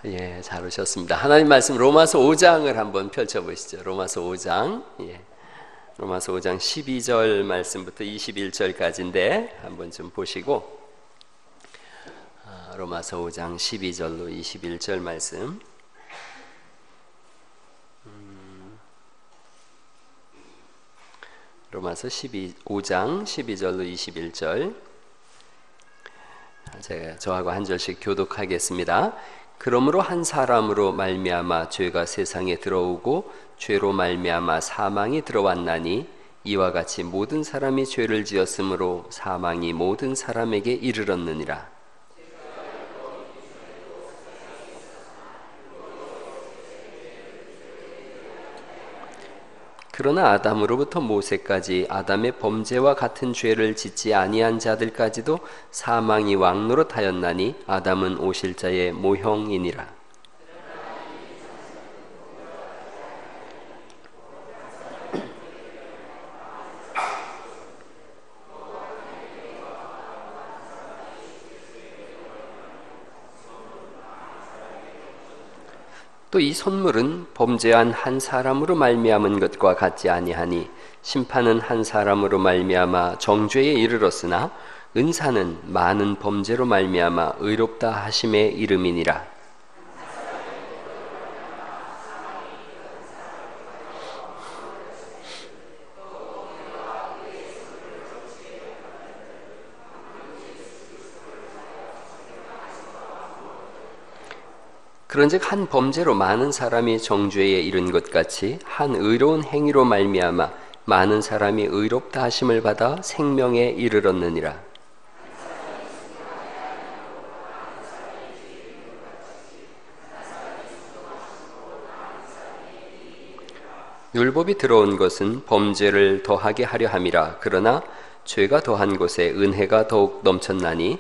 예, 잘 오셨습니다. 하나님 말씀 로마서 5장을 한번 펼쳐보시죠. 로마서 5장. 예. 로마서 5장 12절 말씀부터 21절까지인데 한번 좀 보시고, 로마서 5장 12절로 21절 말씀. 로마서 5장 12절로 21절. 제가 저하고 한 절씩 교독하겠습니다. 그러므로 한 사람으로 말미암아 죄가 세상에 들어오고 죄로 말미암아 사망이 들어왔나니 이와 같이 모든 사람이 죄를 지었으므로 사망이 모든 사람에게 이르렀느니라. 그러나 아담으로부터 모세까지 아담의 범죄와 같은 죄를 짓지 아니한 자들까지도 사망이 왕노릇하였나니 아담은 오실 자의 모형이니라. 또 이 선물은 범죄한 한 사람으로 말미암은 것과 같지 아니하니 심판은 한 사람으로 말미암아 정죄에 이르렀으나 은사는 많은 범죄로 말미암아 의롭다 하심의 이름이니라. 그런즉 한 범죄로 많은 사람이 정죄에 이른 것 같이 한 의로운 행위로 말미암아 많은 사람이 의롭다 하심을 받아 생명에 이르렀느니라. 율법이 들어온 것은 범죄를 더하게 하려 함이라. 그러나 죄가 더한 곳에 은혜가 더욱 넘쳤나니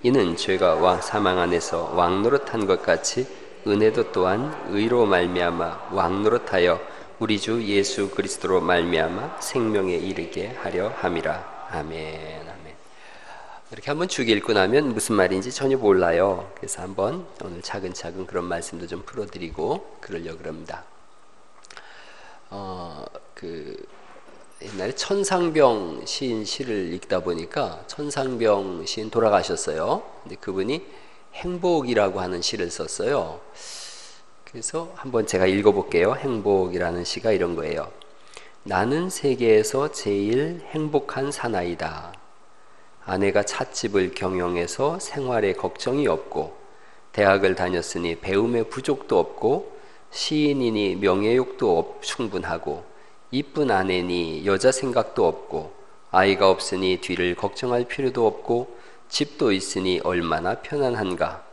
이는 죄가 사망 안에서 왕노릇한 것 같이 은혜도 또한 의로 말미암아 왕노릇하여 우리 주 예수 그리스도로 말미암아 생명에 이르게 하려 함이라. 아멘. 아멘. 이렇게 한번 쭉 읽고 나면 무슨 말인지 전혀 몰라요. 그래서 한번 오늘 차근차근 그런 말씀도 좀 풀어드리고 그러려고 합니다. 옛날에 천상병 시인 시를 읽다 보니까 천상병 시인 돌아가셨어요. 근데 그분이 행복이라고 하는 시를 썼어요. 그래서 한번 제가 읽어볼게요. 행복이라는 시가 이런 거예요. 나는 세계에서 제일 행복한 사나이다. 아내가 찻집을 경영해서 생활에 걱정이 없고 대학을 다녔으니 배움에 부족도 없고 시인이니 명예욕도 충분하고 이쁜 아내니 여자 생각도 없고 아이가 없으니 뒤를 걱정할 필요도 없고 집도 있으니 얼마나 편안한가.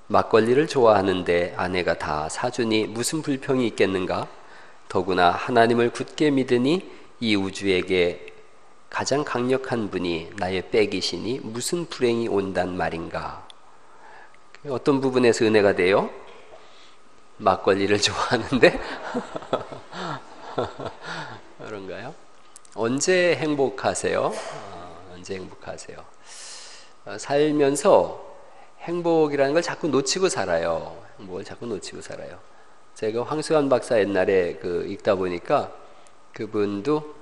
막걸리를 좋아하는데 아내가 다 사주니 무슨 불평이 있겠는가. 더구나 하나님을 굳게 믿으니 이 우주에게 가장 강력한 분이 나의 백이시니 무슨 불행이 온단 말인가. 어떤 부분에서 은혜가 돼요? 막걸리를 좋아하는데 그런가요? 언제 행복하세요? 언제 행복하세요? 살면서 행복이라는 걸 자꾸 놓치고 살아요. 행복을 자꾸 놓치고 살아요. 제가 황수환 박사 옛날에 읽다 보니까 그분도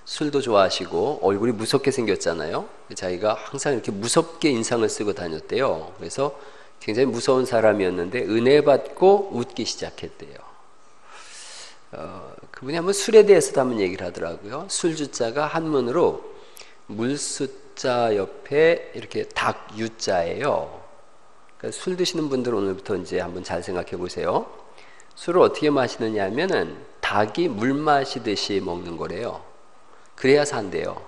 술도 좋아하시고 얼굴이 무섭게 생겼잖아요. 자기가 항상 이렇게 무섭게 인상을 쓰고 다녔대요. 그래서 굉장히 무서운 사람이었는데 은혜 받고 웃기 시작했대요. 그분이 한번 술에 대해서도 한번 얘기를 하더라고요. 술주자가 한문으로 물숫자 옆에 이렇게 닭유자예요. 그러니까 술 드시는 분들 오늘부터 이제 한번 잘 생각해 보세요. 술을 어떻게 마시느냐 하면은 닭이 물 마시듯이 먹는 거래요. 그래야 산대요.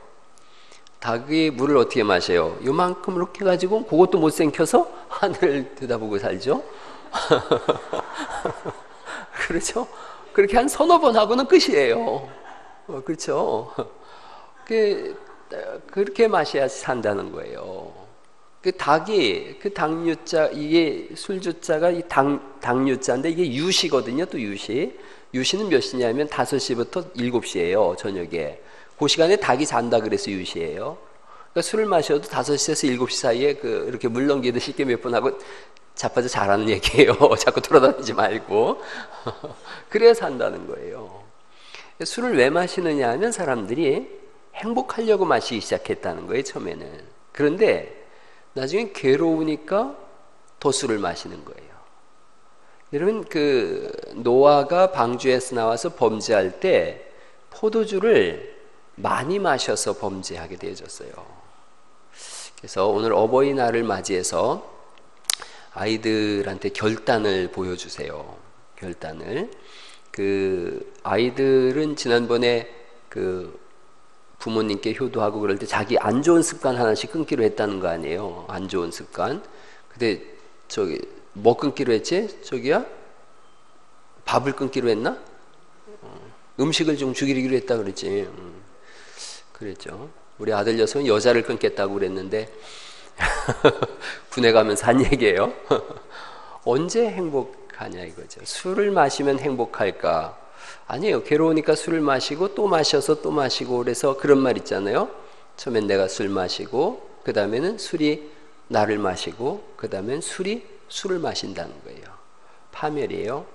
닭이 물을 어떻게 마셔요? 요만큼 이렇게 가지고 그것도 못 생겨서 하늘을 들여다보고 살죠. 그렇죠? 그렇게 한 서너 번 하고는 끝이에요. 그렇죠? 그렇게 마셔야 산다는 거예요. 그 당유자, 이게 술주자가 이 당유자인데 이게 유시거든요. 또 유시는 몇 시냐면 5시부터 7시예요. 저녁에. 그 시간에 닭이 잔다 그래서 유시예요. 그러니까 술을 마셔도 5시에서 7시 사이에 이렇게 물 넘기듯이 몇 번 하고 자빠져 잘하는 얘기예요. 자꾸 돌아다니지 말고. 그래야 산다는 거예요. 술을 왜 마시느냐 하면 사람들이 행복하려고 마시기 시작했다는 거예요, 처음에는. 그런데 나중에 괴로우니까 더 술을 마시는 거예요. 여러분, 그 노아가 방주에서 나와서 범죄할 때 포도주를 많이 마셔서 범죄하게 되어졌어요. 그래서 오늘 어버이날을 맞이해서 아이들한테 결단을 보여주세요. 결단을. 그 아이들은 지난번에 그 부모님께 효도하고 그럴 때 자기 안 좋은 습관 하나씩 끊기로 했다는 거 아니에요. 안 좋은 습관. 근데 저기 뭐 끊기로 했지? 저기야? 밥을 끊기로 했나? 음식을 좀 줄이기로 했다 그랬지. 그랬죠. 우리 아들 녀석은 여자를 끊겠다고 그랬는데 군에 가면서 한 얘기예요. 언제 행복하냐 이거죠. 술을 마시면 행복할까? 아니에요. 괴로우니까 술을 마시고 또 마셔서 또 마시고 그래서 그런 말 있잖아요. 처음엔 내가 술 마시고 그 다음에는 술이 나를 마시고 그 다음엔 술이 술을 마신다는 거예요. 파멸이에요.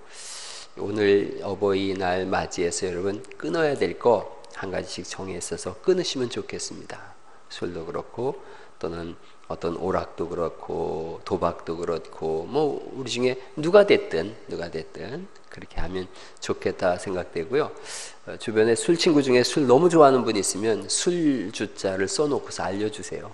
오늘 어버이날 맞이해서 여러분 끊어야 될 거 한 가지씩 정해서 끊으시면 좋겠습니다. 술도 그렇고 또는 어떤 오락도 그렇고 도박도 그렇고 뭐 우리 중에 누가 됐든 그렇게 하면 좋겠다 생각되고요. 주변에 술 친구 중에 술 너무 좋아하는 분이 있으면 술 주자를 써놓고서 알려주세요.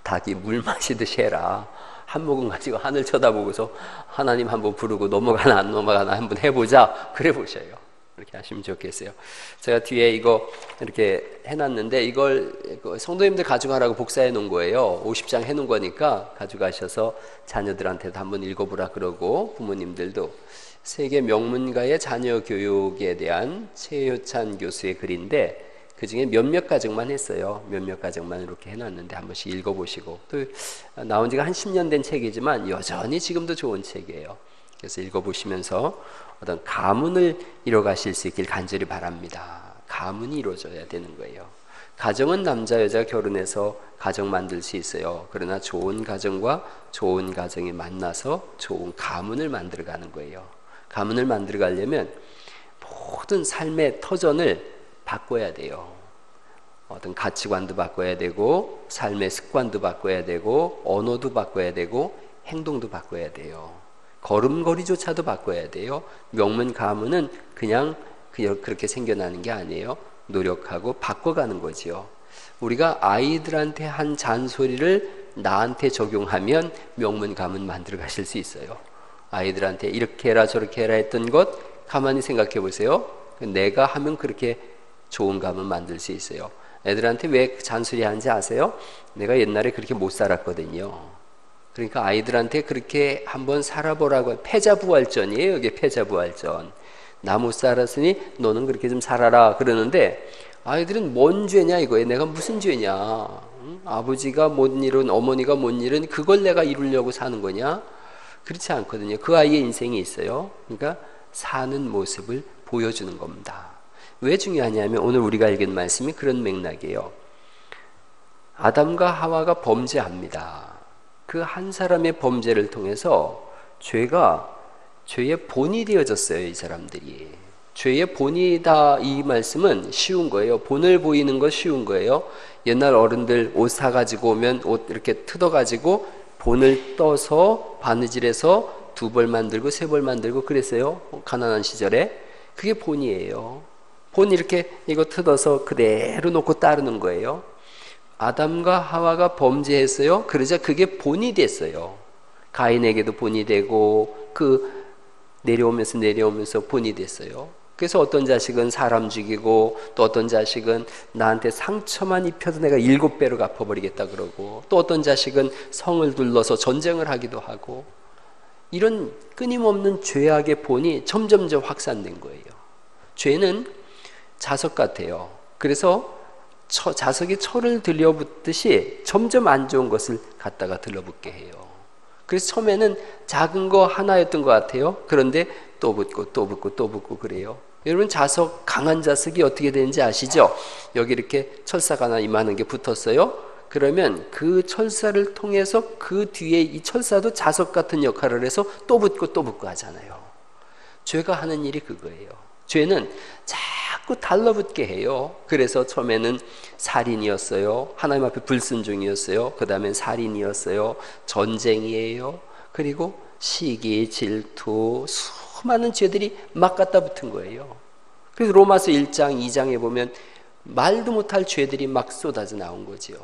닭이 물 마시듯이 해라. 한 모금 가지고 하늘 쳐다보고서 하나님 한번 부르고 넘어가나 안 넘어가나 한번 해보자. 그래 보셔요. 그렇게 하시면 좋겠어요. 제가 뒤에 이거 이렇게 해놨는데 이걸 성도님들 가져가라고 복사해 놓은 거예요. 50장 해놓은 거니까 가져가셔서 자녀들한테도 한번 읽어보라 그러고 부모님들도. 세계 명문가의 자녀 교육에 대한 최효찬 교수의 글인데 그 중에 몇몇 가정만 했어요. 몇몇 가정만 이렇게 해놨는데 한 번씩 읽어보시고 또 나온 지가 한 10년 된 책이지만 여전히 지금도 좋은 책이에요. 그래서 읽어보시면서 어떤 가문을 이뤄가실 수 있길 간절히 바랍니다. 가문이 이루어져야 되는 거예요. 가정은 남자 여자 결혼해서 가정 만들 수 있어요. 그러나 좋은 가정과 좋은 가정이 만나서 좋은 가문을 만들어가는 거예요. 가문을 만들어가려면 모든 삶의 터전을 바꿔야 돼요. 어떤 가치관도 바꿔야 되고 삶의 습관도 바꿔야 되고 언어도 바꿔야 되고 행동도 바꿔야 돼요. 걸음걸이조차도 바꿔야 돼요. 명문 가문은 그냥 그렇게 생겨나는 게 아니에요. 노력하고 바꿔가는 거지요. 우리가 아이들한테 한 잔소리를 나한테 적용하면 명문 가문 만들어 가실 수 있어요. 아이들한테 이렇게 해라 저렇게 해라 했던 것 가만히 생각해 보세요. 내가 하면 그렇게 좋은 가문 만들 수 있어요. 애들한테 왜 잔소리 하는지 아세요? 내가 옛날에 그렇게 못 살았거든요. 그러니까 아이들한테 그렇게 한번 살아보라고. 패자부활전이에요. 이게 패자부활전. 나 못 살았으니 너는 그렇게 좀 살아라 그러는데 아이들은 뭔 죄냐 이거예요. 내가 무슨 죄냐. 응? 아버지가 못 이룬 어머니가 못 이룬 그걸 내가 이루려고 사는 거냐. 그렇지 않거든요. 그 아이의 인생이 있어요. 그러니까 사는 모습을 보여주는 겁니다. 왜 중요하냐면 오늘 우리가 읽은 말씀이 그런 맥락이에요. 아담과 하와가 범죄합니다. 그 한 사람의 범죄를 통해서 죄의 본이 되어졌어요. 이 사람들이. 죄의 본이다 이 말씀은 쉬운 거예요. 본을 보이는 거 쉬운 거예요. 옛날 어른들 옷 사가지고 오면 옷 이렇게 뜯어가지고 본을 떠서 바느질해서 2벌 만들고 3벌 만들고 그랬어요. 가난한 시절에. 그게 본이에요. 본 이렇게 이거 뜯어서 그대로 놓고 따르는 거예요. 아담과 하와가 범죄했어요. 그러자 그게 본이 됐어요. 가인에게도 본이 되고 그 내려오면서 본이 됐어요. 그래서 어떤 자식은 사람 죽이고 또 어떤 자식은 나한테 상처만 입혀도 내가 7배로 갚아버리겠다 그러고 또 어떤 자식은 성을 둘러서 전쟁을 하기도 하고 이런 끊임없는 죄악의 본이 점점점 확산된 거예요. 죄는 자석 같아요. 그래서 자석이 철을 들려붙듯이 점점 안 좋은 것을 갖다가 들러붙게 해요. 그래서 처음에는 작은 거 하나였던 것 같아요. 그런데 또 붙고 또 붙고 또 붙고 그래요. 여러분 자석, 강한 자석이 어떻게 되는지 아시죠? 여기 이렇게 철사가 하나 이만한 게 붙었어요. 그러면 그 철사를 통해서 그 뒤에 이 철사도 자석 같은 역할을 해서 또 붙고 또 붙고 하잖아요. 죄가 하는 일이 그거예요. 죄는 자꾸 달라붙게 해요. 그래서 처음에는 살인이었어요. 하나님 앞에 불순종이었어요. 그 다음엔 살인이었어요. 전쟁이에요. 그리고 시기, 질투, 수많은 죄들이 막 갖다 붙은 거예요. 그래서 로마서 1장, 2장에 보면 말도 못할 죄들이 막 쏟아져 나온 거지요.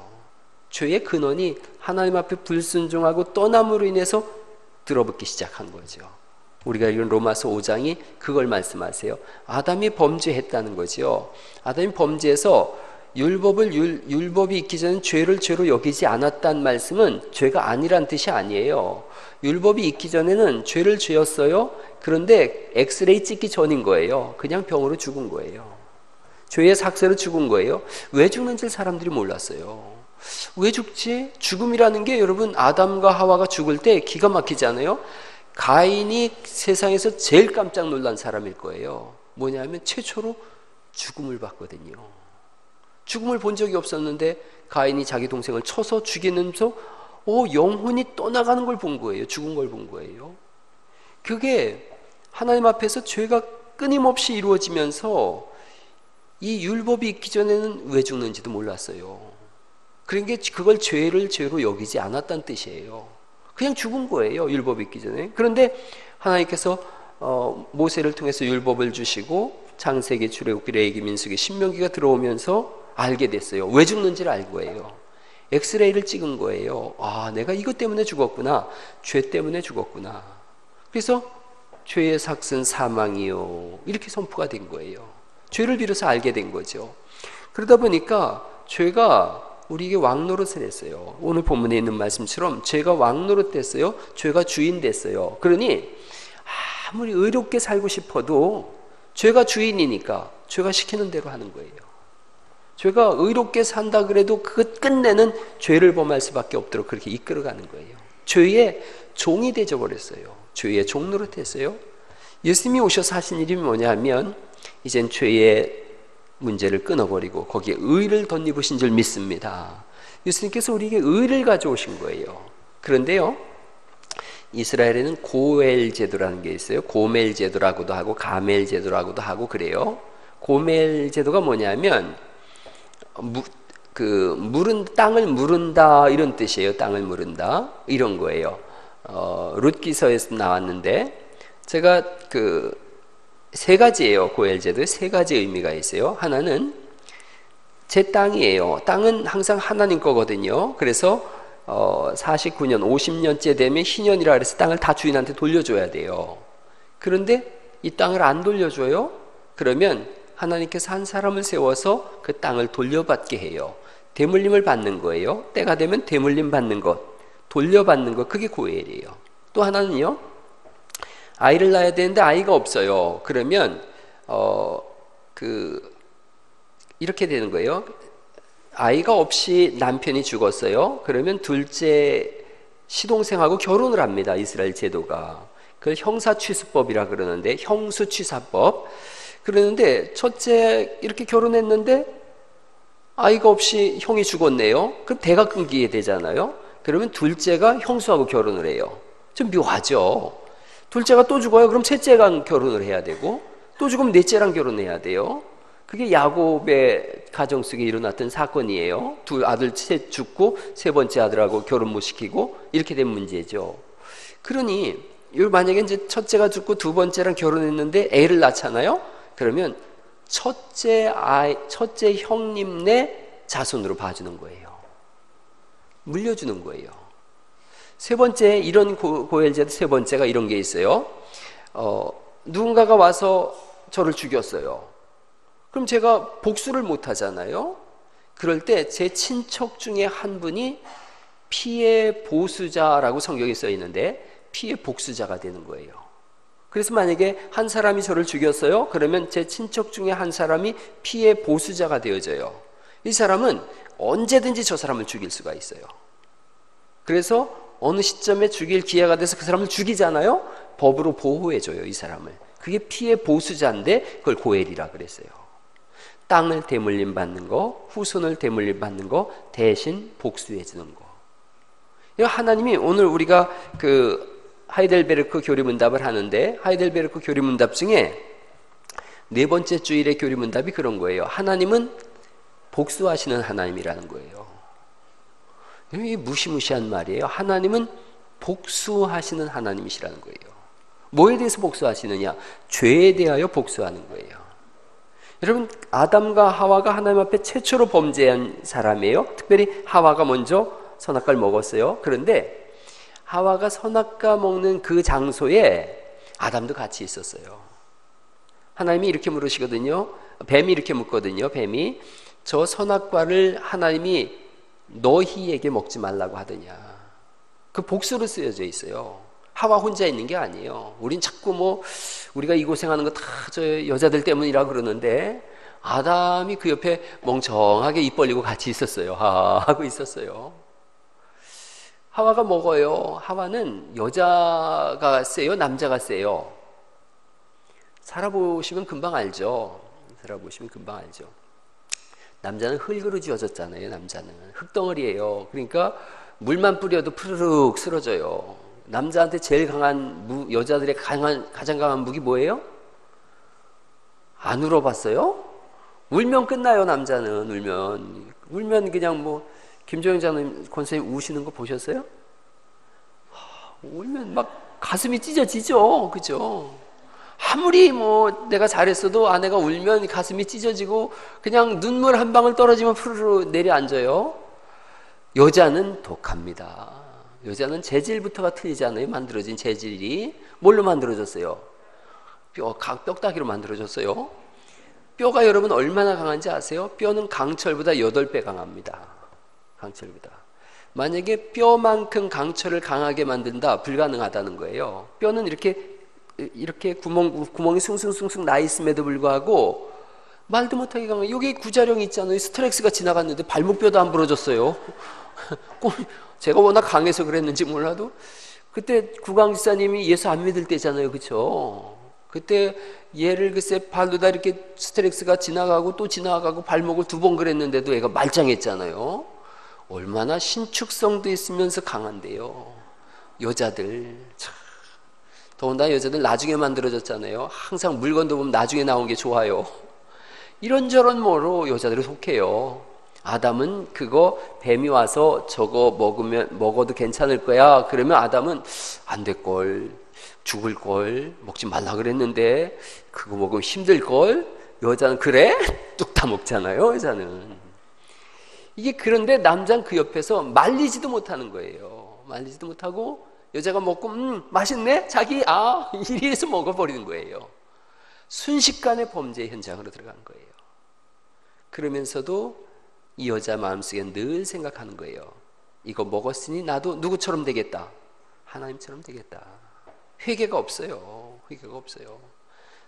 죄의 근원이 하나님 앞에 불순종하고 떠남으로 인해서 들어붙기 시작한 거죠. 우리가 읽은 로마서 5장이 그걸 말씀하세요. 아담이 범죄했다는 거죠. 아담이 범죄해서 율법이 있기 전에 죄를 죄로 여기지 않았다는 말씀은 죄가 아니란 뜻이 아니에요. 율법이 있기 전에는 죄를 죄였어요. 그런데 엑스레이 찍기 전인 거예요. 그냥 병으로 죽은 거예요. 죄의 삭세로 죽은 거예요. 왜 죽는지 사람들이 몰랐어요. 왜 죽지? 죽음이라는 게 여러분 아담과 하와가 죽을 때 기가 막히지 않아요? 가인이 세상에서 제일 깜짝 놀란 사람일 거예요. 뭐냐면 최초로 죽음을 봤거든요. 죽음을 본 적이 없었는데 가인이 자기 동생을 쳐서 죽이면서 영혼이 떠나가는 걸 본 거예요. 죽은 걸 본 거예요. 그게 하나님 앞에서 죄가 끊임없이 이루어지면서 이 율법이 있기 전에는 왜 죽는지도 몰랐어요. 그러니까 그걸 죄를 죄로 여기지 않았다는 뜻이에요. 그냥 죽은 거예요. 율법이 있기 전에. 그런데 하나님께서 모세를 통해서 율법을 주시고 창세기, 출애굽기, 레위기, 민수기, 신명기가 들어오면서 알게 됐어요. 왜 죽는지를 알 거예요. 엑스레이를 찍은 거예요. 아, 내가 이것 때문에 죽었구나. 죄 때문에 죽었구나. 그래서 죄의 삭은 사망이요. 이렇게 선포가 된 거예요. 죄를 비로소 알게 된 거죠. 그러다 보니까 죄가 우리에게 왕노릇을 했어요. 오늘 본문에 있는 말씀처럼 죄가 왕노릇 됐어요. 죄가 주인 됐어요. 그러니 아무리 의롭게 살고 싶어도 죄가 주인이니까 죄가 시키는 대로 하는 거예요. 죄가 의롭게 산다 그래도 그 끝내는 죄를 범할 수밖에 없도록 그렇게 이끌어가는 거예요. 죄의 종이 되져 버렸어요. 죄의 종노릇 됐어요. 예수님이 오셔서 하신 일이 뭐냐면 이젠 죄의 문제를 끊어버리고 거기에 의를 덧입으신 줄 믿습니다. 예수님께서 우리에게 의를 가져오신 거예요. 그런데요, 이스라엘에는 고엘 제도라는 게 있어요. 고멜 제도라고도 하고 가멜 제도라고도 하고 그래요. 고멜 제도가 뭐냐면 땅을 무른다 이런 뜻이에요. 땅을 무른다 이런 거예요. 룻기서에서 나왔는데 제가 세 가지예요. 고엘 제도에 세 가지 의미가 있어요. 하나는 제 땅이에요. 땅은 항상 하나님 거거든요. 그래서 49년, 50년째 되면 희년이라 그래서 땅을 다 주인한테 돌려줘야 돼요. 그런데 이 땅을 안 돌려줘요? 그러면 하나님께서 한 사람을 세워서 그 땅을 돌려받게 해요. 대물림을 받는 거예요. 때가 되면 대물림 받는 것, 돌려받는 것, 그게 고엘이에요. 또 하나는요, 아이를 낳아야 되는데 아이가 없어요. 그러면 이렇게 되는 거예요. 아이가 없이 남편이 죽었어요. 그러면 둘째 시동생하고 결혼을 합니다. 이스라엘 제도가. 그걸 형사취수법이라 그러는데, 형수취사법. 그러는데 첫째 이렇게 결혼했는데 아이가 없이 형이 죽었네요. 그럼 대가 끊기게 되잖아요. 그러면 둘째가 형수하고 결혼을 해요. 좀 묘하죠. 둘째가 또 죽어요. 그럼 셋째랑 결혼을 해야 되고, 또 죽으면 넷째랑 결혼해야 돼요. 그게 야곱의 가정 속에 일어났던 사건이에요. 두 아들 셋 죽고 세 번째 아들하고 결혼 못 시키고 이렇게 된 문제죠. 그러니 만약에 이제 첫째가 죽고 두 번째랑 결혼했는데 애를 낳잖아요. 그러면 첫째 형님네 자손으로 봐주는 거예요. 물려주는 거예요. 세 번째, 이런 고엘제도 세 번째가 이런 게 있어요. 누군가가 와서 저를 죽였어요. 그럼 제가 복수를 못 하잖아요. 그럴 때 제 친척 중에 한 분이 피해 보수자라고 성경에 써 있는데 피해 복수자가 되는 거예요. 그래서 만약에 한 사람이 저를 죽였어요. 그러면 제 친척 중에 한 사람이 피해 보수자가 되어져요. 이 사람은 언제든지 저 사람을 죽일 수가 있어요. 그래서 어느 시점에 죽일 기회가 돼서 그 사람을 죽이잖아요. 법으로 보호해줘요, 이 사람을. 그게 피해 보수자인데 그걸 고엘이라 그랬어요. 땅을 대물림 받는 거, 후손을 대물림 받는 거 대신 복수해 주는 거. 하나님이 오늘 우리가 하이델베르크 교리문답을 하는데, 하이델베르크 교리문답 중에 네 번째 주일의 교리문답이 그런 거예요. 하나님은 복수하시는 하나님이라는 거예요. 이게 무시무시한 말이에요. 하나님은 복수하시는 하나님이시라는 거예요. 뭐에 대해서 복수하시느냐? 죄에 대하여 복수하는 거예요. 여러분, 아담과 하와가 하나님 앞에 최초로 범죄한 사람이에요. 특별히 하와가 먼저 선악과를 먹었어요. 그런데 하와가 선악과 먹는 그 장소에 아담도 같이 있었어요. 하나님이 이렇게 물으시거든요. 뱀이 이렇게 묻거든요. 뱀이, 저 선악과를 하나님이 너희에게 먹지 말라고 하더냐. 그 복수로 쓰여져 있어요. 하와 혼자 있는 게 아니에요. 우린 자꾸 우리가 이 고생하는 거 다 저 여자들 때문이라 그러는데, 아담이 그 옆에 멍청하게 입 벌리고 같이 있었어요. 하고 있었어요. 하와가 먹어요. 하와는 여자가 세요? 남자가 세요? 살아보시면 금방 알죠. 남자는 흙으로 지어졌잖아요. 남자는 흙덩어리예요. 그러니까 물만 뿌려도 푸르륵 쓰러져요. 남자한테 제일 강한 여자들의 가장 강한 무기 뭐예요? 안 울어봤어요? 울면 끝나요. 남자는 울면 그냥 김조영 장님 권사님 우시는 거 보셨어요? 울면 막 가슴이 찢어지죠. 그죠? 아무리 내가 잘했어도 아내가 울면 가슴이 찢어지고 그냥 눈물 한 방울 떨어지면 푸르르 내려앉아요. 여자는 독합니다. 여자는 재질부터가 틀리잖아요. 만들어진 재질이 뭘로 만들어졌어요? 뼈다귀로 만들어졌어요. 뼈가 여러분 얼마나 강한지 아세요? 뼈는 강철보다 8배 강합니다. 강철보다. 만약에 뼈만큼 강철을 강하게 만든다, 불가능하다는 거예요. 뼈는 이렇게 구멍이 숭숭숭숭 나 있음에도 불구하고 말도 못하게 강해요. 여기 구자룡 있잖아요. 스트렉스가 지나갔는데 발목뼈도 안 부러졌어요. 제가 워낙 강해서 그랬는지 몰라도 그때 구강지사님이 예수 안 믿을 때잖아요. 그렇죠? 그때 얘를 글쎄 발로다 이렇게 스트렉스가 지나가고 또 지나가고 발목을 2번 그랬는데도 얘가 말짱했잖아요. 얼마나 신축성도 있으면서 강한데요. 여자들 참. 더군다나 여자들 나중에 만들어졌잖아요. 항상 물건도 보면 나중에 나온 게 좋아요. 이런저런 뭐로 여자들을 속해요. 아담은 그거 뱀이 와서 저거 먹어도 괜찮을 거야. 그러면 아담은 안 될걸, 죽을걸, 먹지 말라 그랬는데 그거 먹으면 힘들걸. 여자는 그래? 뚝 다 먹잖아요. 여자는. 이게 그런데 남자는 그 옆에서 말리지도 못하는 거예요. 말리지도 못하고 여자가 먹고 맛있네? 자기 이리해서 먹어버리는 거예요. 순식간에 범죄의 현장으로 들어간 거예요. 그러면서도 이 여자 마음속에 늘 생각하는 거예요. 이거 먹었으니 나도 누구처럼 되겠다. 하나님처럼 되겠다. 회개가 없어요. 회개가 없어요.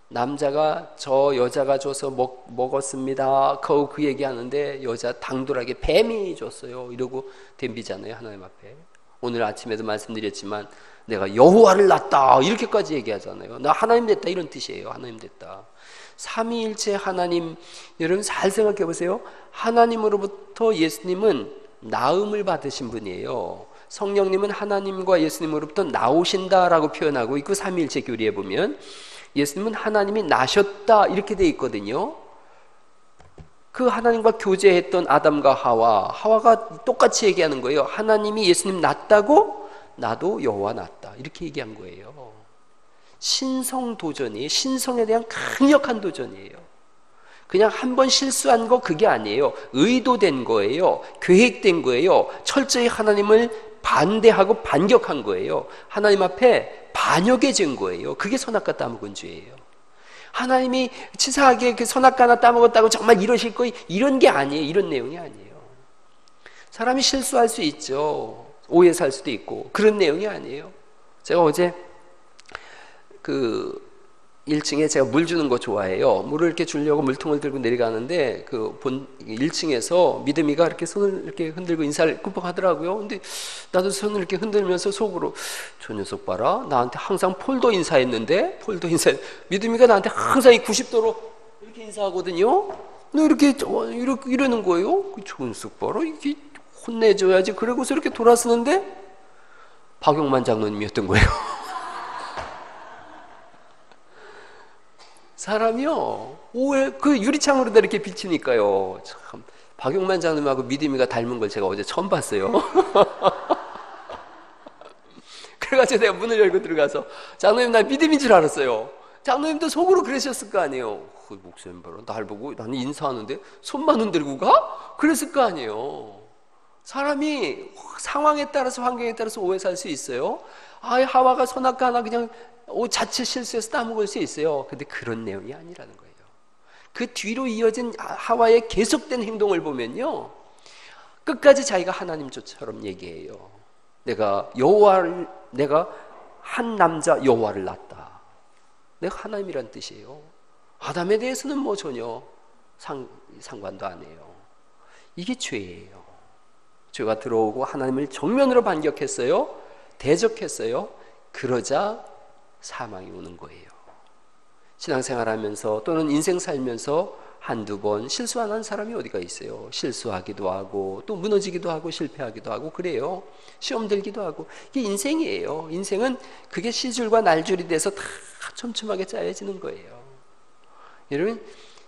남자가 저 여자가 줘서 먹었습니다. 그 얘기하는데 여자 당돌하게 뱀이 줬어요. 이러고 덤비잖아요. 하나님 앞에. 오늘 아침에도 말씀드렸지만 내가 여호와를 낳았다 이렇게까지 얘기하잖아요. 나 하나님 됐다 이런 뜻이에요. 하나님 됐다. 삼위일체 하나님, 여러분 잘 생각해 보세요. 하나님으로부터 예수님은 나음을 받으신 분이에요. 성령님은 하나님과 예수님으로부터 나오신다라고 표현하고 있고, 삼위일체 교리에 보면 예수님은 하나님이 나셨다 이렇게 돼 있거든요. 그 하나님과 교제했던 아담과 하와가 똑같이 얘기하는 거예요. 하나님이 예수님 낳았다고 나도 여호와 낳았다 이렇게 얘기한 거예요. 신성 도전이에요. 신성에 대한 강력한 도전이에요. 그냥 한 번 실수한 거 그게 아니에요. 의도된 거예요. 계획된 거예요. 철저히 하나님을 반대하고 반격한 거예요. 하나님 앞에 반역해진 거예요. 그게 선악과 따먹은 죄예요. 하나님이 치사하게 그 선악과 하나 따먹었다고 정말 이러실 거 이런 게 아니에요. 이런 내용이 아니에요. 사람이 실수할 수 있죠. 오해 살 수도 있고 그런 내용이 아니에요. 제가 어제 그 1층에 제가 물 주는 거 좋아해요. 물을 이렇게 주려고 물통을 들고 내려가는데 1층에서 믿음이가 이렇게 손을 이렇게 흔들고 인사를 꾹꾹 하더라고요. 근데 나도 손을 이렇게 흔들면서 속으로 저 녀석 봐라. 나한테 항상 폴도 인사했는데 믿음이가 나한테 항상 이 90도로 이렇게 인사하거든요. 너 이렇게 이러는 거예요. 좋은 쑥 봐라. 이게 혼내줘야지. 그러고서 이렇게 돌아서는데 박용만 장로님이었던 거예요. 사람이요, 그 유리창으로다 이렇게 비치니까요. 참, 박용만 장로님하고 믿음이가 닮은 걸 제가 어제 처음 봤어요. 그래가지고 내가 문을 열고 들어가서, 장로님, 나 믿음인 줄 알았어요. 장로님도 속으로 그러셨을 거 아니에요. 목사님 봐라, 날 보고 나는 인사하는데 손만 흔들고 가? 그랬을 거 아니에요. 사람이 상황에 따라서, 환경에 따라서 오해 살 수 있어요. 하와가 선악과 하나 그냥 자체 실수해서 따먹을 수 있어요. 근데 그런 내용이 아니라는 거예요. 그 뒤로 이어진 하와의 계속된 행동을 보면요, 끝까지 자기가 하나님처럼 얘기해요. 내가 한 남자 여호와를 낳았다. 내가 하나님이란 뜻이에요. 아담에 대해서는 뭐 전혀 상관도 안 해요. 이게 죄예요. 죄가 들어오고 하나님을 정면으로 반격했어요. 대적했어요. 그러자 사망이 오는 거예요. 신앙생활하면서 또는 인생 살면서 한두 번 실수 안 한 사람이 어디가 있어요. 실수하기도 하고 또 무너지기도 하고 실패하기도 하고 그래요. 시험 들기도 하고. 이게 인생이에요. 인생은 그게 시줄과 날줄이 돼서 다 촘촘하게 짜여지는 거예요. 여러분,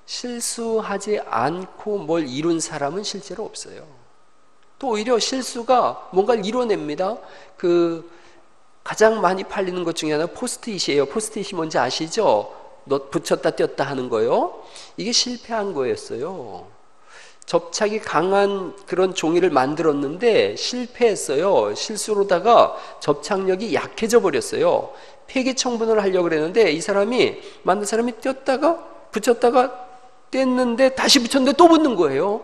실수하지 않고 뭘 이룬 사람은 실제로 없어요. 또 오히려 실수가 뭔가를 이뤄냅니다. 가장 많이 팔리는 것 중에 하나가 포스트잇이에요. 포스트잇이 뭔지 아시죠? 너 붙였다 뗐다 하는 거요. 이게 실패한 거였어요. 접착이 강한 그런 종이를 만들었는데 실패했어요. 실수로다가 접착력이 약해져 버렸어요. 폐기 청분을 하려고 그랬는데 이 사람이, 만든 사람이 뗐다가 붙였다가 뗐는데 다시 붙였는데 또 붙는 거예요.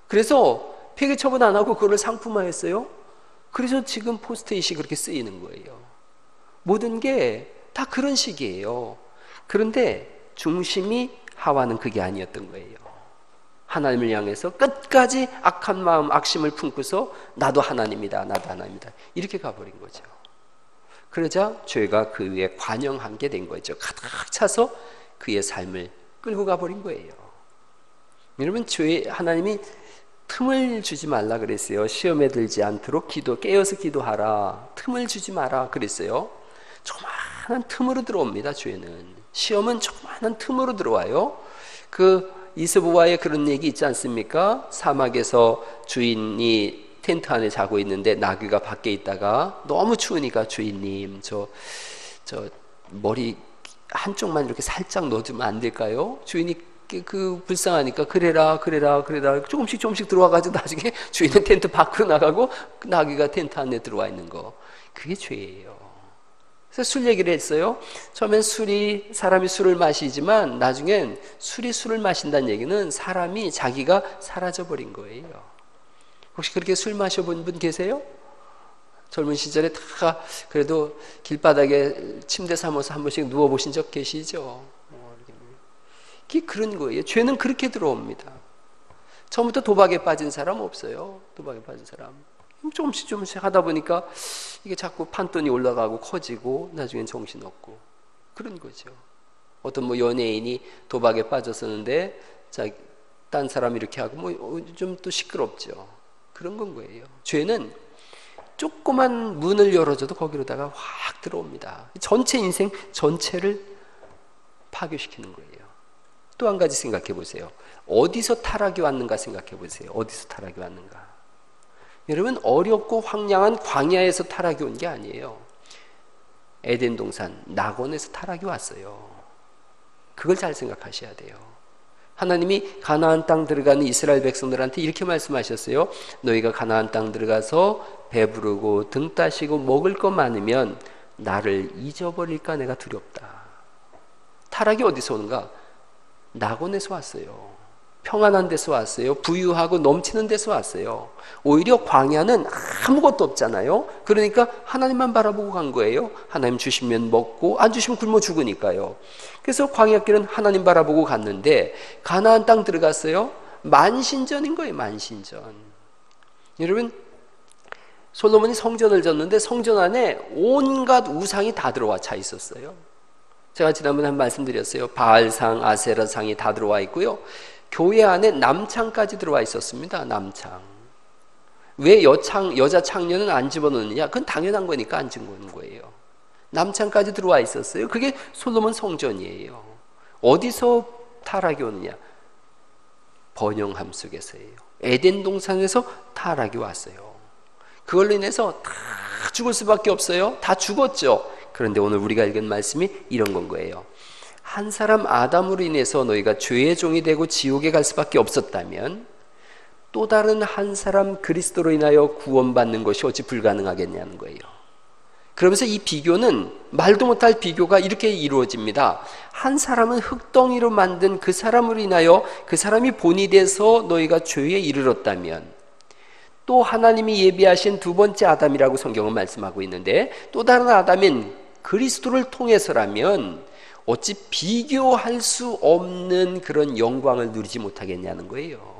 그래서 폐기 처분 안 하고 그걸 상품화했어요. 그래서 지금 포스트잇이 그렇게 쓰이는 거예요. 모든 게 다 그런 식이에요. 그런데 중심이 하와는 그게 아니었던 거예요. 하나님을 향해서 끝까지 악한 마음, 악심을 품고서 나도 하나님이다, 나도 하나님이다 이렇게 가버린 거죠. 그러자 죄가 그 위에 관영한 게 된 거죠. 가득 차서 그의 삶을 끌고 가버린 거예요. 여러분, 하나님이 틈을 주지 말라 그랬어요. 시험에 들지 않도록 깨어서 기도하라. 틈을 주지 마라 그랬어요. 조그마한 틈으로 들어옵니다. 죄는. 시험은 조그마한 틈으로 들어와요. 이스보와의 그런 얘기 있지 않습니까? 사막에서 주인이 텐트 안에 자고 있는데 나귀가 밖에 있다가 너무 추우니까 주인님 저 머리 한쪽만 이렇게 살짝 넣어주면 안 될까요? 주인이 불쌍하니까 그래라 조금씩 들어와가지고 나중에 주인은 텐트 밖으로 나가고 나귀가 텐트 안에 들어와 있는 거, 그게 죄예요. 그래서 술 얘기를 했어요. 처음엔 사람이 술을 마시지만 나중엔 술을 마신다는 얘기는 사람이 자기가 사라져버린 거예요. 혹시 그렇게 술 마셔본 분 계세요? 젊은 시절에 다 그래도 길바닥에 침대 삼아서 한 번씩 누워보신 적 계시죠? 이게 그런 거예요. 죄는 그렇게 들어옵니다. 처음부터 도박에 빠진 사람 없어요. 도박에 빠진 사람. 조금씩 하다 보니까 이게 자꾸 판돈이 올라가고 커지고 나중엔 정신없고 그런 거죠. 어떤 연예인이 도박에 빠졌었는데 딴 사람 이렇게 하고 좀 또 시끄럽죠. 그런 건 거예요. 죄는 조그만 문을 열어줘도 거기로다가 확 들어옵니다. 전체 인생 전체를 파괴시키는 거예요. 또 한 가지 생각해 보세요. 어디서 타락이 왔는가 생각해 보세요. 어디서 타락이 왔는가. 여러분, 어렵고 황량한 광야에서 타락이 온 게 아니에요. 에덴 동산 낙원에서 타락이 왔어요. 그걸 잘 생각하셔야 돼요. 하나님이 가나안 땅 들어가는 이스라엘 백성들한테 이렇게 말씀하셨어요. 너희가 가나안 땅 들어가서 배부르고 등 따시고 먹을 것 많으면 나를 잊어버릴까 내가 두렵다. 타락이 어디서 오는가? 낙원에서 왔어요. 평안한 데서 왔어요. 부유하고 넘치는 데서 왔어요. 오히려 광야는 아무것도 없잖아요. 그러니까 하나님만 바라보고 간 거예요. 하나님 주시면 먹고 안 주시면 굶어 죽으니까요. 그래서 광야길은 하나님 바라보고 갔는데 가나안 땅 들어갔어요. 만신전인 거예요. 만신전. 여러분, 솔로몬이 성전을 졌는데 성전 안에 온갖 우상이 다 들어와 차 있었어요. 제가 지난번에 한 말씀 드렸어요. 바알상, 아세라상이 다 들어와 있고요. 교회 안에 남창까지 들어와 있었습니다. 남창. 왜 여자 창녀는 안 집어넣느냐? 그건 당연한 거니까 안 집어넣는 거예요. 남창까지 들어와 있었어요. 그게 솔로몬 성전이에요. 어디서 타락이 오느냐? 번영함 속에서예요. 에덴 동산에서 타락이 왔어요. 그걸로 인해서 다 죽을 수밖에 없어요. 다 죽었죠. 그런데 오늘 우리가 읽은 말씀이 이런 건 거예요. 한 사람 아담으로 인해서 너희가 죄의 종이 되고 지옥에 갈 수밖에 없었다면 또 다른 한 사람 그리스도로 인하여 구원받는 것이 어찌 불가능하겠냐는 거예요. 그러면서 이 비교는 말도 못할 비교가 이렇게 이루어집니다. 한 사람은 흙덩이로 만든 그 사람으로 인하여 그 사람이 본이 돼서 너희가 죄에 이르렀다면 또 하나님이 예비하신 두 번째 아담이라고 성경은 말씀하고 있는데 또 다른 아담인 그리스도를 통해서라면 어찌 비교할 수 없는 그런 영광을 누리지 못하겠냐는 거예요.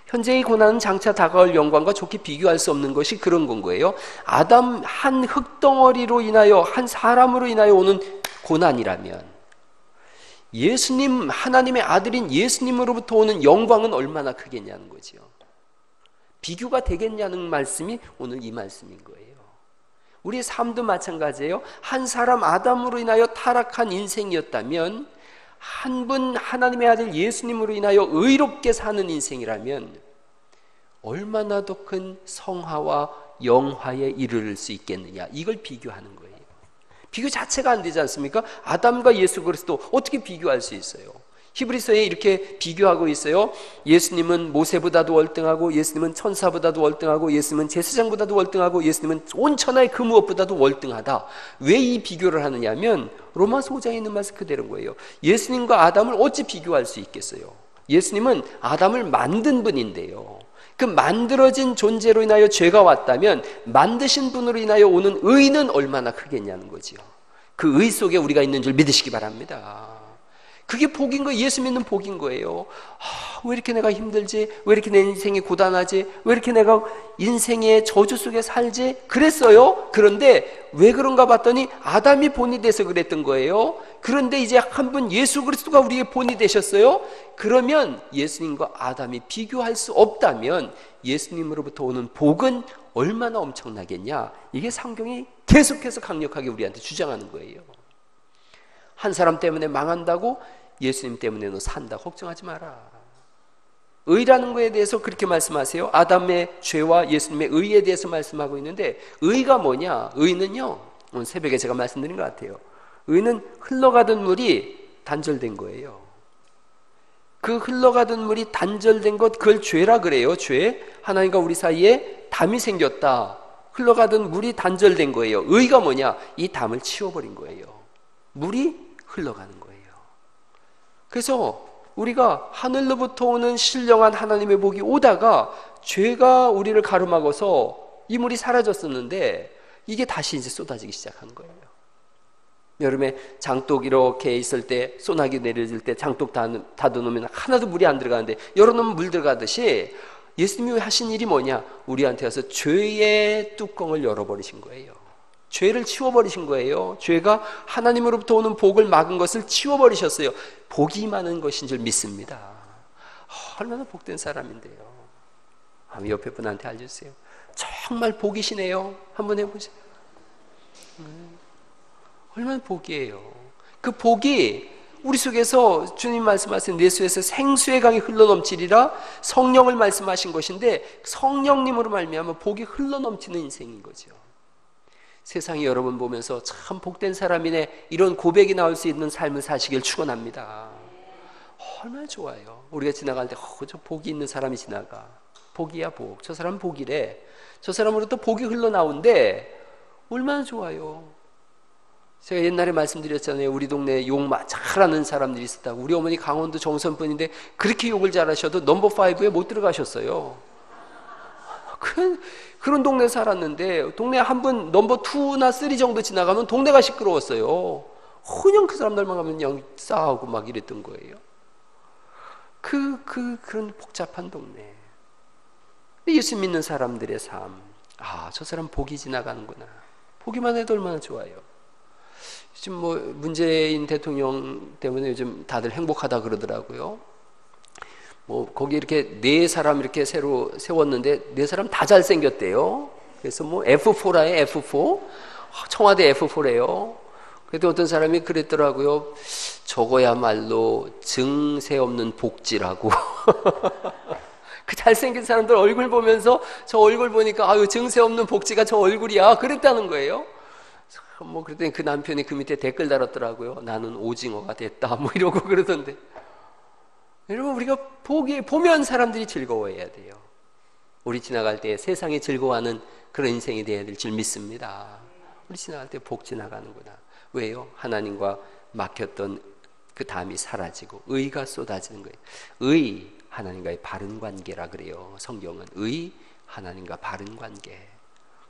현재의 고난은 장차 다가올 영광과 좋게 비교할 수 없는 것이 그런 건 거예요. 아담 한 흙덩어리로 인하여 한 사람으로 인하여 오는 고난이라면 예수님 하나님의 아들인 예수님으로부터 오는 영광은 얼마나 크겠냐는 거죠. 비교가 되겠냐는 말씀이 오늘 이 말씀인 거예요. 우리의 삶도 마찬가지예요. 한 사람 아담으로 인하여 타락한 인생이었다면 한 분 하나님의 아들 예수님으로 인하여 의롭게 사는 인생이라면 얼마나 더 큰 성화와 영화에 이를 수 있겠느냐. 이걸 비교하는 거예요. 비교 자체가 안 되지 않습니까? 아담과 예수 그리스도 어떻게 비교할 수 있어요? 히브리서에 이렇게 비교하고 있어요. 예수님은 모세보다도 월등하고 예수님은 천사보다도 월등하고 예수님은 제사장보다도 월등하고 예수님은 온 천하의 그 무엇보다도 월등하다. 왜 이 비교를 하느냐면 로마서 5장에 있는 말씀 그대로인 거예요. 예수님과 아담을 어찌 비교할 수 있겠어요? 예수님은 아담을 만든 분인데요. 그 만들어진 존재로 인하여 죄가 왔다면 만드신 분으로 인하여 오는 의는 얼마나 크겠냐는 거지요. 그 의 속에 우리가 있는 줄 믿으시기 바랍니다. 그게 복인 거예요. 예수 믿는 복인 거예요. 왜 이렇게 내가 힘들지? 왜 이렇게 내 인생이 고단하지? 왜 이렇게 내가 인생의 저주 속에 살지? 그랬어요. 그런데 왜 그런가 봤더니 아담이 본이 돼서 그랬던 거예요. 그런데 이제 한 분 예수 그리스도가 우리의 본이 되셨어요. 그러면 예수님과 아담이 비교할 수 없다면 예수님으로부터 오는 복은 얼마나 엄청나겠냐? 이게 성경이 계속해서 강력하게 우리한테 주장하는 거예요. 한 사람 때문에 망한다고 예수님 때문에 너 산다 걱정하지 마라. 의라는 거에 대해서 그렇게 말씀하세요. 아담의 죄와 예수님의 의에 대해서 말씀하고 있는데 의가 뭐냐? 의는요, 오늘 새벽에 제가 말씀드린 것 같아요. 의는 흘러가던 물이 단절된 거예요. 그 흘러가던 물이 단절된 것, 그걸 죄라 그래요. 죄. 하나님과 우리 사이에 담이 생겼다. 흘러가던 물이 단절된 거예요. 의가 뭐냐? 이 담을 치워버린 거예요. 물이 흘러가는 거예요. 그래서 우리가 하늘로부터 오는 신령한 하나님의 복이 오다가 죄가 우리를 가로막아서 이 물이 사라졌었는데 이게 다시 이제 쏟아지기 시작한 거예요. 여름에 장독 이렇게 있을 때 소나기 내려질 때 장독 닫아놓으면 하나도 물이 안 들어가는데 열어놓으면 물 들어가듯이 예수님이 하신 일이 뭐냐? 우리한테 와서 죄의 뚜껑을 열어버리신 거예요. 죄를 치워버리신 거예요. 죄가 하나님으로부터 오는 복을 막은 것을 치워버리셨어요. 복이 많은 것인 줄 믿습니다. 얼마나 복된 사람인데요. 옆에 분한테 알려주세요. 정말 복이시네요. 한번 해보세요. 얼마나 복이에요. 그 복이 우리 속에서 주님 말씀하신 내 속에서 생수의 강이 흘러넘치리라 성령을 말씀하신 것인데 성령님으로 말미암아 복이 흘러넘치는 인생인 거죠. 세상이 여러분 보면서 참 복된 사람이네 이런 고백이 나올 수 있는 삶을 사시길 축원합니다. 얼마나 좋아요. 우리가 지나갈 때 저 복이 있는 사람이 지나가. 복이야 복. 저 사람 복이래. 저 사람으로부터 복이 흘러나오는데 얼마나 좋아요. 제가 옛날에 말씀드렸잖아요. 우리 동네에 욕 잘하는 사람들이 있었다고. 우리 어머니 강원도 정선분인데 그렇게 욕을 잘하셔도 넘버 5에 못 들어가셨어요. 그런 동네 살았는데 동네 한 분 넘버 2나 3 정도 지나가면 동네가 시끄러웠어요. 그냥 그 사람들만 가면 그냥 싸우고 막 이랬던 거예요. 그런 복잡한 동네. 예수 믿는 사람들의 삶. 저 사람 복이 지나가는구나. 보기만 해도 얼마나 좋아요. 요즘 문재인 대통령 때문에 요즘 다들 행복하다 그러더라고요. 뭐 거기 이렇게 네 사람 이렇게 새로 세웠는데 네 사람 다 잘생겼대요. 그래서 뭐 F4라에 F4, 청와대 F4래요. 그래도 어떤 사람이 그랬더라고요. 저거야말로 증세 없는 복지라고. 그 잘생긴 사람들 얼굴 보면서 저 얼굴 보니까 아유 증세 없는 복지가 저 얼굴이야 그랬다는 거예요. 뭐 그랬더니 그 남편이 그 밑에 댓글 달았더라고요. 나는 오징어가 됐다 뭐 이러고 그러던데. 여러분 우리가 보면 사람들이 즐거워해야 돼요. 우리 지나갈 때 세상이 즐거워하는 그런 인생이 되어야 될 줄 믿습니다. 우리 지나갈 때 복 지나가는구나. 왜요? 하나님과 막혔던 그 담이 사라지고 의가 쏟아지는 거예요. 의, 하나님과의 바른 관계라 그래요. 성경은 의, 하나님과 바른 관계.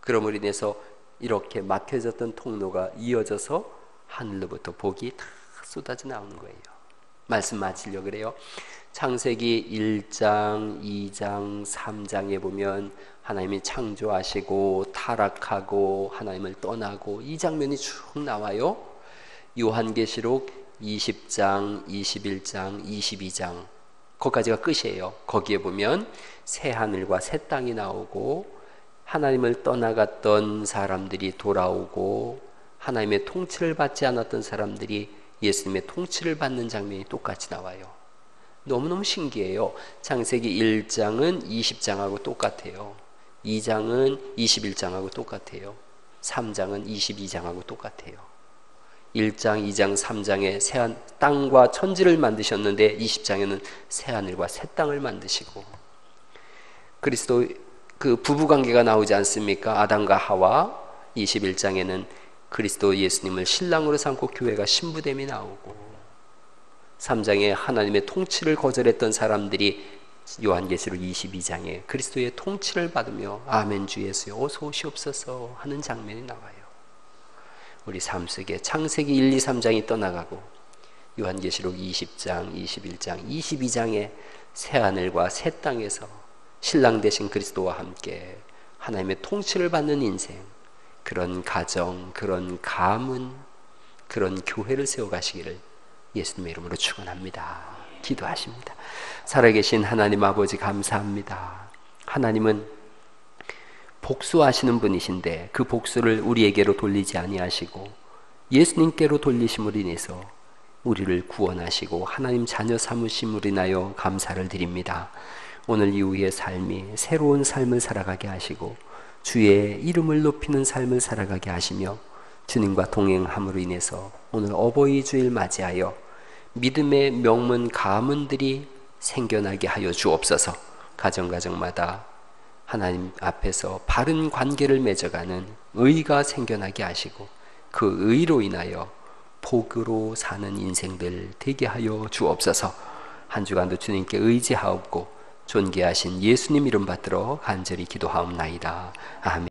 그럼으로 인해서 이렇게 막혀졌던 통로가 이어져서 하늘로부터 복이 다 쏟아져 나오는 거예요. 말씀 마치려고 그래요. 창세기 1장, 2장, 3장에 보면 하나님이 창조하시고 타락하고 하나님을 떠나고 이 장면이 쭉 나와요. 요한계시록 20장, 21장, 22장 거기까지가 끝이에요. 거기에 보면 새 하늘과 새 땅이 나오고 하나님을 떠나갔던 사람들이 돌아오고 하나님의 통치를 받지 않았던 사람들이 예수님의 통치를 받는 장면이 똑같이 나와요. 너무너무 신기해요. 창세기 1장은 20장하고 똑같아요. 2장은 21장하고 똑같아요. 3장은 22장하고 똑같아요. 1장, 2장, 3장에 새 땅과 천지를 만드셨는데 20장에는 새 하늘과 새 땅을 만드시고 그리스도 그 부부관계가 나오지 않습니까? 아담과 하와. 21장에는 그리스도 예수님을 신랑으로 삼고 교회가 신부됨이 나오고 3장에 하나님의 통치를 거절했던 사람들이 요한계시록 22장에 그리스도의 통치를 받으며 아멘 주 예수여 어서 오시옵소서 하는 장면이 나와요. 우리 삶 속에 창세기 1, 2, 3장이 떠나가고 요한계시록 20장, 21장, 22장에 새하늘과 새 땅에서 신랑 되신 그리스도와 함께 하나님의 통치를 받는 인생, 그런 가정, 그런 가문, 그런 교회를 세워가시기를 예수님의 이름으로 축원합니다. 기도하십니다. 살아계신 하나님 아버지 감사합니다. 하나님은 복수하시는 분이신데 그 복수를 우리에게로 돌리지 아니하시고 예수님께로 돌리심으로 인해서 우리를 구원하시고 하나님 자녀 삼으심으로 인하여 감사를 드립니다. 오늘 이후의 삶이 새로운 삶을 살아가게 하시고 주의 이름을 높이는 삶을 살아가게 하시며 주님과 동행함으로 인해서 오늘 어버이 주일 맞이하여 믿음의 명문 가문들이 생겨나게 하여 주옵소서. 가정마다 하나님 앞에서 바른 관계를 맺어가는 의가 생겨나게 하시고 그 의로 인하여 복으로 사는 인생들 되게 하여 주옵소서. 한 주간도 주님께 의지하옵고 존귀하신 예수님 이름 받들어 간절히 기도하옵나이다. 아멘.